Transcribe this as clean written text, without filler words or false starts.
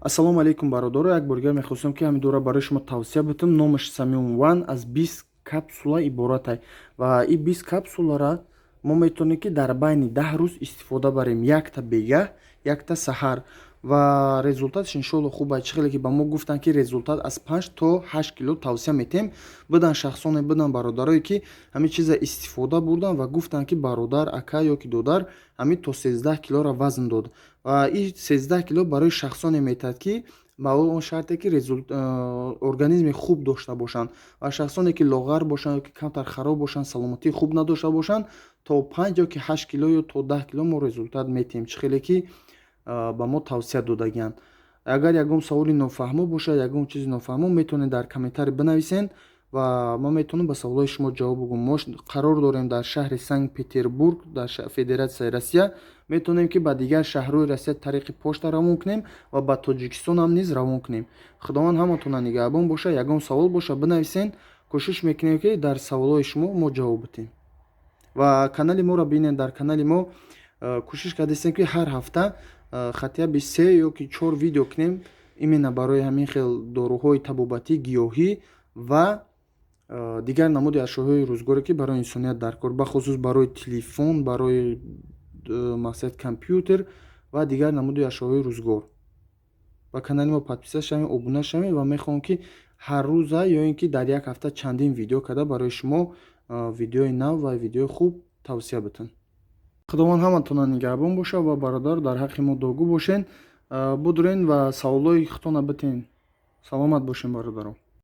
Ассалому алейкум бародаро, як бор дигар мехостам ки ҳамин дора барои шумо тавсия битам. Номаш Samyun One аз 20 капсула иборат ай ва ин 20 капсулара мо метавонем ки дар байни 10 рӯз истифода барем, якта бегаҳ, якта саҳар ва результаташ иншоалло хуб ай. Чӣ хеле ки ба мо гуфтанд ки результат аз 5 то 8 кило тавсия метем. Бидан шахсоне, бидан бародарое ки ҳамин чиза истифода бурдан ва гуфтанд ки бародар, ака ё ки додар ҳамин то 13 килора вазн дод. ва ин 13 кило барои шахсоне метавад ки ба он шарте ки организми хуб дошта бошанд ва шахсоне ки лоғар бошанд ё ки камтар хароб бошанд, саломатии хуб надошта бошанд, то 5 ё ки 8 кило ё то 10 кило мо результат метем. Чӣ хеле ки ба мо тавсия додагиянд. Агар ягон саволи нофаҳмо бошад, ягон чизи нофаҳмо, метавонед дар комментарий бинависен ва ма метавонам ба саволои шумо ҷавоб бигӯям. Мо қарор дорем дар шаҳри Санкт-Петербург, дар Федератсияи Россия. Метавонем ки ба дигар шаҳрҳои Россия тариқи почта равон кунем ва ба Тоҷикистон ҳам низ равон кунем. Худованд ҳаматона нигаҳбон боша. Ягон савол боша бинависен, кӯшиш мекунем ки дар саволои шумо мо ҷавоб битем. ва канали моро бинед. Дар канали мо кӯшиш кардастем ки ҳар ҳафта хатиби 3 ё ки 4 видео кунем именно барои ҳамин хел доруҳои табобатӣ, гиёҳӣ ва дигар намуди ашёҳои рӯзгоре ки барои инсоният дар кор, бахусус барои телефон, барои мақсад компютер ва дигар намуди ашёҳои рӯзгор. Ба канали мо подписа шавем, обуна шавем ва мехоҳам ки ҳар рӯза ё ин ки дар як ҳафта чандин видео карда барои шумо видеои нав ва видеои хуб тавсия битам. Худованд ҳаматона нигаҳбон боша ва бародар дар ҳаққи мо догу бошен. Будурен ва саволои худтона битен. Саломат бошен бародаро.